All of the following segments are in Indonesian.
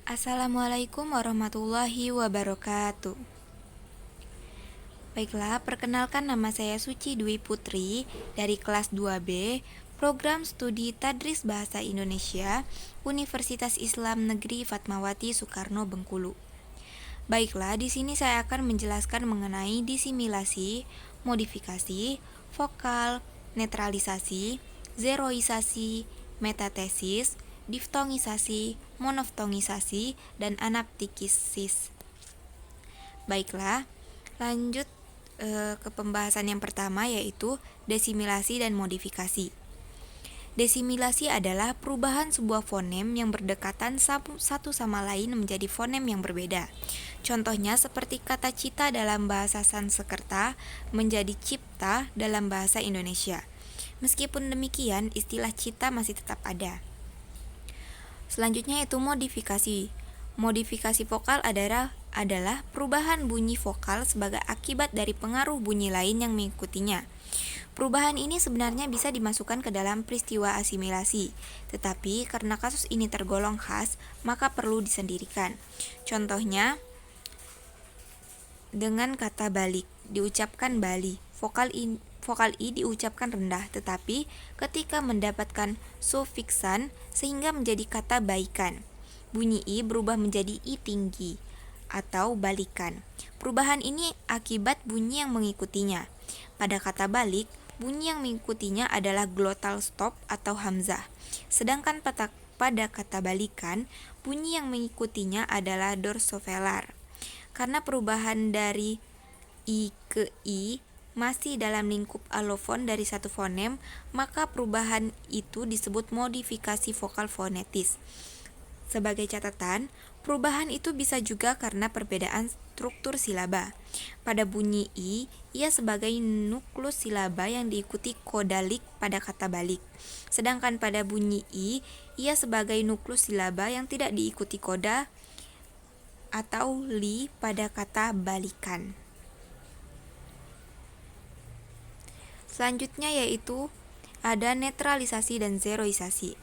Assalamualaikum warahmatullahi wabarakatuh. Baiklah, perkenalkan nama saya Suci Dwi Putri dari kelas 2B, Program Studi Tadris Bahasa Indonesia, Universitas Islam Negeri Fatmawati Soekarno Bengkulu. Baiklah, di sini saya akan menjelaskan mengenai disimilasi, modifikasi, vokal, netralisasi, zeroisasi, metatesis, diftongisasi, monoftongisasi, dan anaptikisis. Baiklah, lanjut ke pembahasan yang pertama, yaitu desimilasi dan modifikasi. Desimilasi adalah perubahan sebuah fonem yang berdekatan satu sama lain menjadi fonem yang berbeda. Contohnya seperti kata cita dalam bahasa Sanskerta menjadi cipta dalam bahasa Indonesia. Meskipun demikian, istilah cita masih tetap ada. Selanjutnya itu modifikasi. Modifikasi vokal adalah perubahan bunyi vokal sebagai akibat dari pengaruh bunyi lain yang mengikutinya. Perubahan ini sebenarnya bisa dimasukkan ke dalam peristiwa asimilasi, tetapi karena kasus ini tergolong khas, maka perlu disendirikan. Contohnya, dengan kata balik, diucapkan bali, vokal I diucapkan rendah, tetapi ketika mendapatkan sufiksan sehingga menjadi kata baikan, bunyi I berubah menjadi I tinggi atau balikan. Perubahan ini akibat bunyi yang mengikutinya. Pada kata balik, bunyi yang mengikutinya adalah glottal stop atau hamzah. Sedangkan pada kata balikan, bunyi yang mengikutinya adalah dorsovelar. Karena perubahan dari I ke I masih dalam lingkup alofon dari satu fonem, maka perubahan itu disebut modifikasi vokal fonetis. Sebagai catatan, perubahan itu bisa juga karena perbedaan struktur silaba. Pada bunyi I, ia sebagai nuklus silaba yang diikuti kodalik pada kata balik. Sedangkan pada bunyi I, ia sebagai nuklus silaba yang tidak diikuti koda atau li pada kata balikan. Selanjutnya yaitu ada netralisasi dan zeroisasi.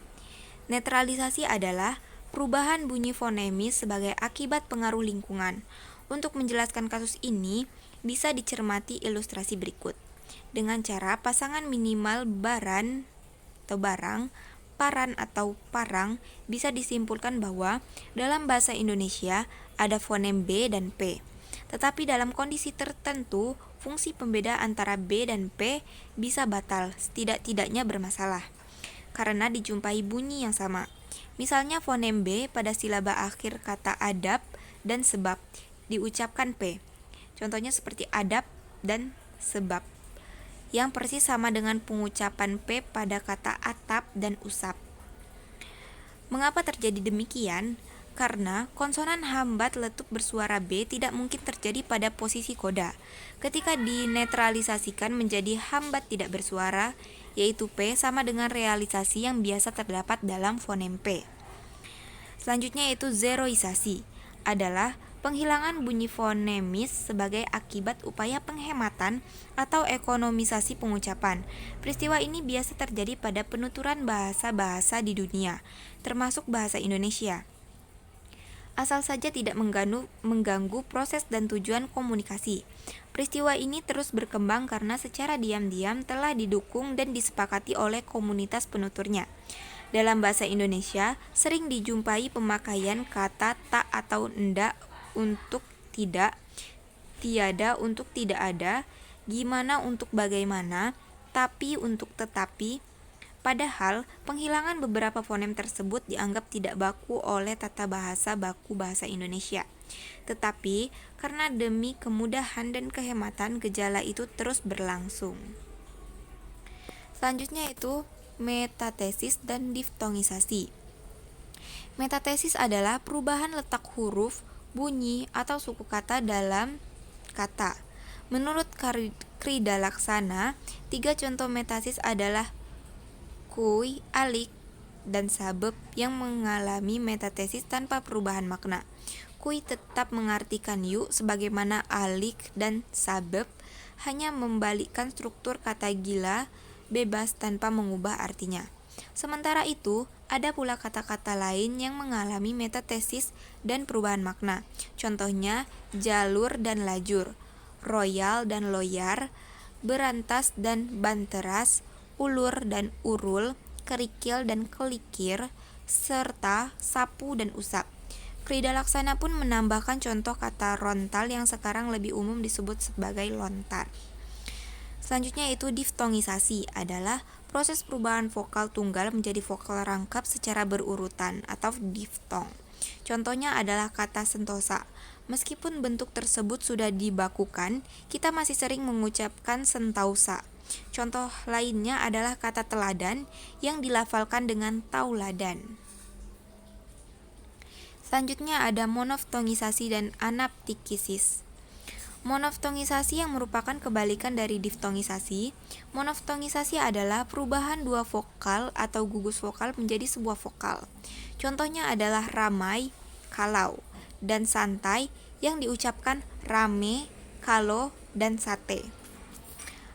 Netralisasi adalah perubahan bunyi fonemis sebagai akibat pengaruh lingkungan. Untuk menjelaskan kasus ini, bisa dicermati ilustrasi berikut. Dengan cara pasangan minimal barang, paran atau parang, bisa disimpulkan bahwa dalam bahasa Indonesia ada fonem B dan P. Tetapi dalam kondisi tertentu, fungsi pembeda antara B dan P bisa batal, setidak-tidaknya bermasalah, karena dijumpai bunyi yang sama. Misalnya fonem B pada silaba akhir kata adab dan sebab diucapkan P. Contohnya seperti adab dan sebab, yang persis sama dengan pengucapan P pada kata atap dan usap. Mengapa terjadi demikian? Karena konsonan hambat letup bersuara B tidak mungkin terjadi pada posisi koda. Ketika dinetralisasikan menjadi hambat tidak bersuara, yaitu P sama dengan realisasi yang biasa terdapat dalam fonem P. Selanjutnya yaitu zeroisasi, adalah penghilangan bunyi fonemis sebagai akibat upaya penghematan atau ekonomisasi pengucapan. Peristiwa ini biasa terjadi pada penuturan bahasa-bahasa di dunia, termasuk bahasa Indonesia. Asal saja tidak mengganggu proses dan tujuan komunikasi. Peristiwa ini terus berkembang karena secara diam-diam telah didukung dan disepakati oleh komunitas penuturnya. Dalam bahasa Indonesia, sering dijumpai pemakaian kata tak atau ndak untuk tidak, tiada untuk tidak ada, gimana untuk bagaimana, tapi untuk tetapi. Padahal, penghilangan beberapa fonem tersebut dianggap tidak baku oleh tata bahasa baku bahasa Indonesia. Tetapi, karena demi kemudahan dan kehematan, gejala itu terus berlangsung. Selanjutnya itu metatesis dan diftongisasi. Metatesis adalah perubahan letak huruf, bunyi, atau suku kata dalam kata. Menurut Krida Laksana, 3 contoh metatesis adalah kuy, alik, dan sabab yang mengalami metatesis tanpa perubahan makna. Kuy tetap mengartikan yuk, sebagaimana alik dan sabab hanya membalikkan struktur kata gila, bebas tanpa mengubah artinya. Sementara itu, ada pula kata-kata lain yang mengalami metatesis dan perubahan makna. Contohnya, jalur dan lajur, royal dan loyar, berantas dan banteras, ulur dan urul, kerikil dan kelikir, serta sapu dan usap. Krida Laksana pun menambahkan contoh kata rontal yang sekarang lebih umum disebut sebagai lontar. Selanjutnya itu diftongisasi adalah proses perubahan vokal tunggal menjadi vokal rangkap secara berurutan atau diftong. Contohnya adalah kata sentosa. Meskipun bentuk tersebut sudah dibakukan, kita masih sering mengucapkan sentausa. Contoh lainnya adalah kata teladan yang dilafalkan dengan tauladan. Selanjutnya ada monoftongisasi dan anaptikisis. Monoftongisasi yang merupakan kebalikan dari diftongisasi. Monoftongisasi adalah perubahan dua vokal atau gugus vokal menjadi sebuah vokal. Contohnya adalah ramai, kalau, dan santai yang diucapkan rame, kalau, dan sate.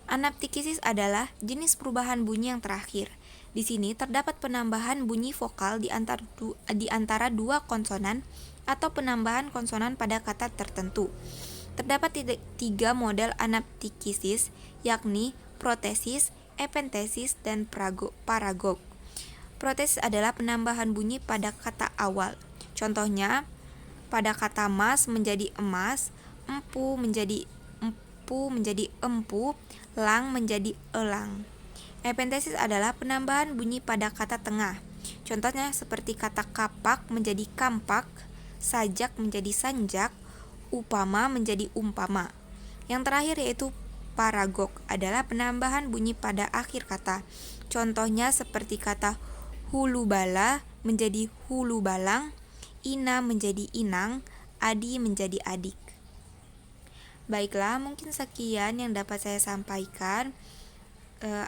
Anaptikisis adalah jenis perubahan bunyi yang terakhir. Di sini terdapat penambahan bunyi vokal di antara dua konsonan atau penambahan konsonan pada kata tertentu. Terdapat 3 model anaptikisis, yakni protesis, epentesis, dan paragog. Protesis adalah penambahan bunyi pada kata awal. Contohnya, pada kata mas menjadi emas, empu menjadi empu, lang menjadi elang. Epentesis adalah penambahan bunyi pada kata tengah. Contohnya seperti kata kapak menjadi kampak, sajak menjadi sanjak, upama menjadi umpama. Yang terakhir yaitu paragog adalah penambahan bunyi pada akhir kata. Contohnya seperti kata hulu bala menjadi hulu balang, ina menjadi inang, adi menjadi adik. Baiklah, mungkin sekian yang dapat saya sampaikan.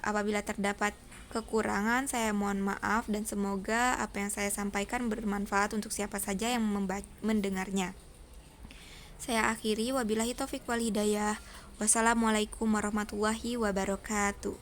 Apabila terdapat kekurangan, saya mohon maaf dan semoga apa yang saya sampaikan bermanfaat untuk siapa saja yang mendengarnya. Saya akhiri, wabillahi taufik wal hidayah. Wassalamualaikum warahmatullahi wabarakatuh.